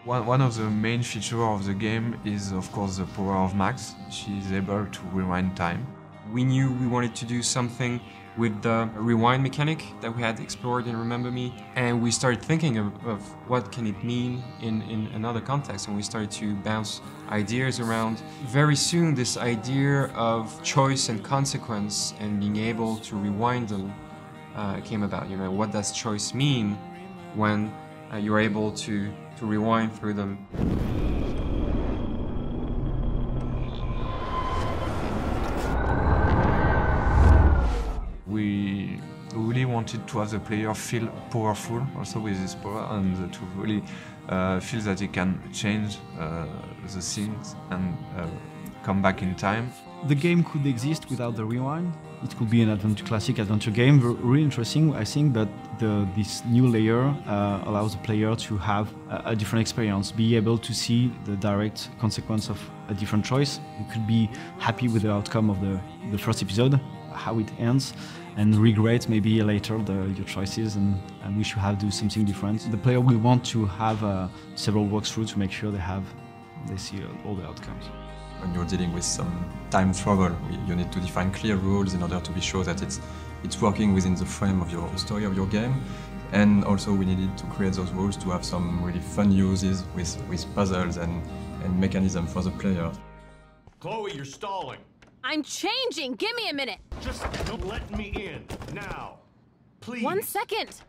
One of the main features of the game is, of course, the power of Max. She is able to rewind time. We knew we wanted to do something with the rewind mechanic that we had explored in Remember Me, and we started thinking of what can it mean in another context, and we started to bounce ideas around. Very soon this idea of choice and consequence and being able to rewind them came about. You know, what does choice mean when you're able to rewind through them? We really wanted to have the player feel powerful also with this power, and to really feel that he can change the things and come back in time. The game could exist without the rewind. It could be an classic adventure game, really interesting, I think, but this new layer allows the player to have a different experience, be able to see the direct consequence of a different choice. You could be happy with the outcome of the first episode, how it ends, and regret maybe later your choices and wish you have do something different. The player will want to have several walkthroughs to make sure they see all the outcomes. When you're dealing with some time travel, you need to define clear rules in order to be sure that it's working within the frame of your story of your game. And also we needed to create those rules to have some really fun uses with puzzles and mechanism for the player. Chloe, you're stalling. I'm changing! Give me a minute! Just don't let me in, now. Please. 1 second!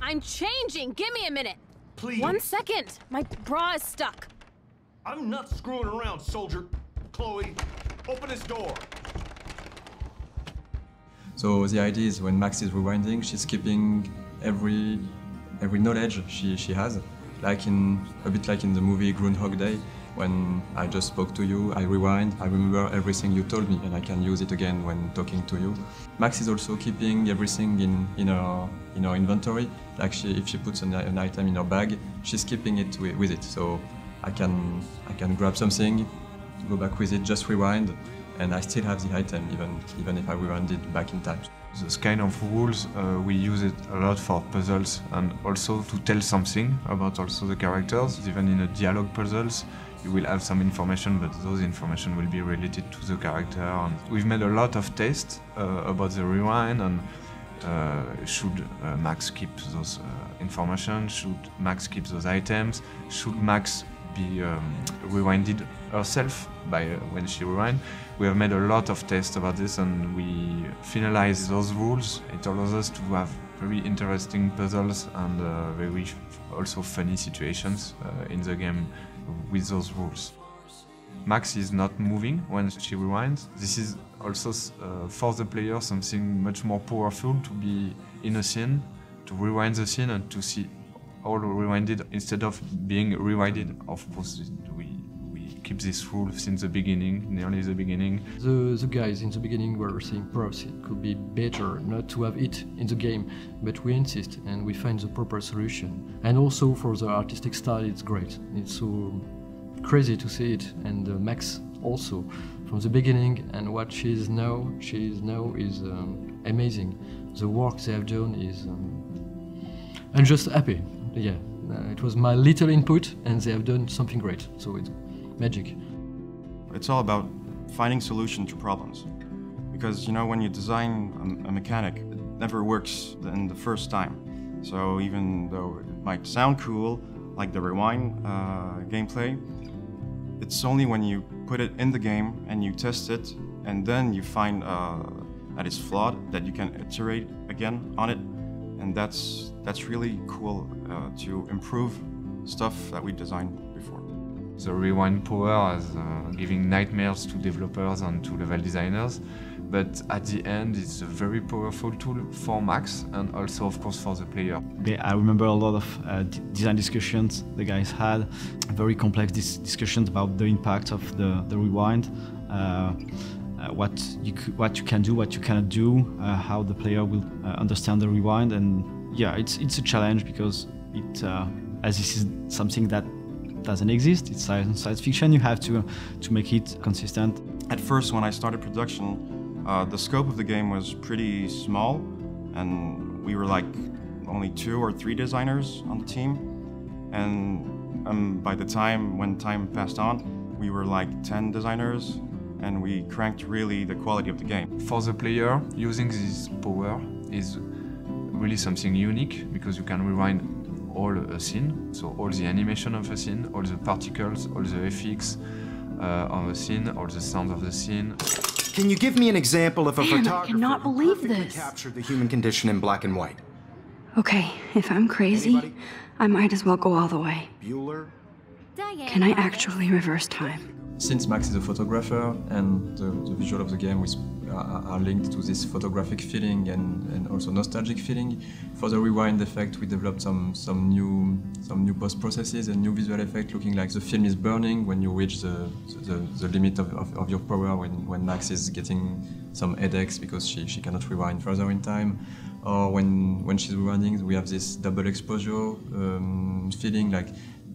I'm changing! Give me a minute! Please. 1 second! My bra is stuck. I'm not screwing around, soldier. Chloe, open this door. So the idea is when Max is rewinding, she's keeping every knowledge she has. A bit like in the movie Groundhog Day, when I just spoke to you, I rewind, I remember everything you told me, and I can use it again when talking to you. Max is also keeping everything in her inventory. Like if she puts an item in her bag, she's keeping it with it. So I can grab something, go back with it, just rewind, and I still have the item even if I rewind it back in time. Those kind of rules, we use it a lot for puzzles and also to tell something about also the characters. Even in a dialogue puzzles, you will have some information, but those information will be related to the character. And we've made a lot of tests about the rewind and should Max keep those information, should Max keep those items, should Max be rewinded herself by when she rewind. We have made a lot of tests about this and we finalize those rules. It allows us to have very interesting puzzles and very also funny situations in the game with those rules. Max is not moving when she rewinds. This is also for the player something much more powerful to be in a scene, to rewind the scene and to see all rewinded instead of being rewinded. Of course, we keep this rule since the beginning, nearly the beginning. The guys in the beginning were saying perhaps it could be better not to have it in the game, but we insist and we find the proper solution. And also for the artistic style, it's great. It's so crazy to see it, and Max also from the beginning, and what she is now is amazing. The work they have done is, I'm just happy. Yeah, it was my little input, and they have done something great. So it's magic. It's all about finding solutions to problems, because when you design a mechanic, it never works in the first time. So even though it might sound cool, like the rewind gameplay, it's only when you put it in the game and you test it, and then you find that it's flawed, that you can iterate again on it, and that's really cool to improve stuff that we designed before. The rewind power is giving nightmares to developers and to level designers, but at the end it's a very powerful tool for Max and also of course for the player. I remember a lot of design discussions the guys had, very complex discussions about the impact of the rewind, what you can do, what you cannot do, how the player will understand the rewind, and yeah, it's a challenge because as this is something that doesn't exist, it's science fiction, you have to make it consistent. At first, when I started production, the scope of the game was pretty small, and we were like only 2 or 3 designers on the team, and by the time, when time passed on, we were like 10 designers, and we cranked really the quality of the game. For the player, using this power is really something unique, because you can rewind all a scene, so all the animation of a scene, all the particles, all the effects of a scene, all the sounds of the scene. Can you give me an example of a photographer I cannot believe who perfectly this. captured the human condition in black and white? Okay, if I'm crazy, Anybody? I might as well go all the way. Bueller? Can I actually reverse time? Since Max is a photographer and the visual of the game are linked to this photographic feeling and also nostalgic feeling, for the rewind effect we developed some new post processes and new visual effect, looking like the film is burning when you reach the limit of your power, when Max is getting some headaches because she cannot rewind further in time, or when she's rewinding we have this double exposure feeling, like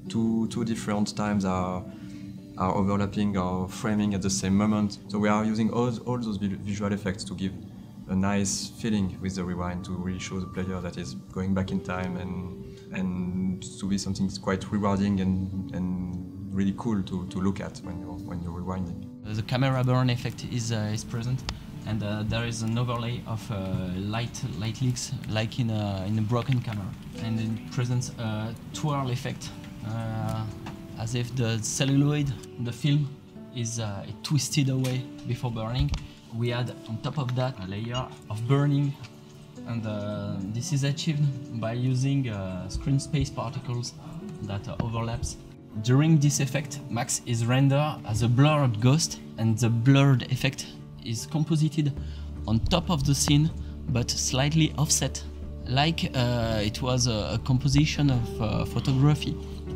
two different times are overlapping or framing at the same moment. So we are using all those visual effects to give a nice feeling with the rewind, to really show the player that is going back in time, and to be something that's quite rewarding and really cool to look at when you're rewinding. The camera burn effect is present, and there is an overlay of light leaks, like in a broken camera, and it presents a twirl effect. As if the celluloid, the film, is twisted away before burning. We add on top of that a layer of burning, and this is achieved by using screen space particles that overlaps. During this effect, Max is rendered as a blurred ghost, and the blurred effect is composited on top of the scene, but slightly offset, like it was a composition of photography.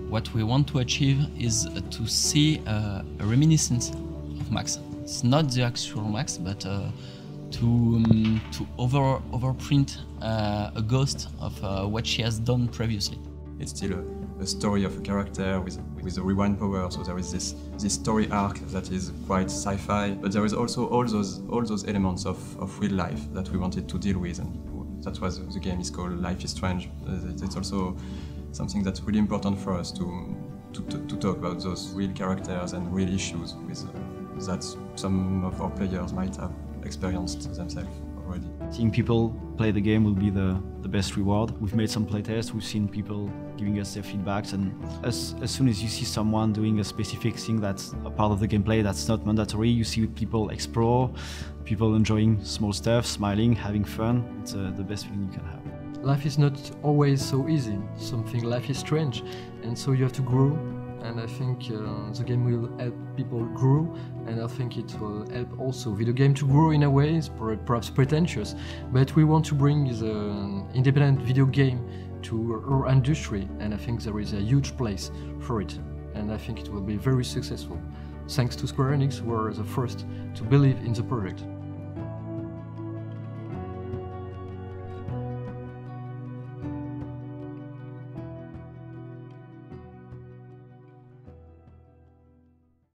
What we want to achieve is to see a reminiscence of Max. It's not the actual Max, but to overprint a ghost of what she has done previously. It's still a story of a character with a rewind power, so there is this story arc that is quite sci-fi, but there is also all those elements of real life that we wanted to deal with, and that's why the game is called Life is Strange. It's also something that's really important for us to talk about those real characters and real issues with that some of our players might have experienced themselves already. Seeing people play the game will be the best reward. We've made some playtests, we've seen people giving us their feedbacks, and as soon as you see someone doing a specific thing that's a part of the gameplay that's not mandatory, you see people explore, people enjoying small stuff, smiling, having fun. It's the best feeling you can have. Life is not always so easy. Life is strange, and so you have to grow. And I think the game will help people grow, and I think it will help also video game to grow in a way. It's perhaps pretentious, but we want to bring the independent video game to our industry, and I think there is a huge place for it, and I think it will be very successful. Thanks to Square Enix, who were the first to believe in the project.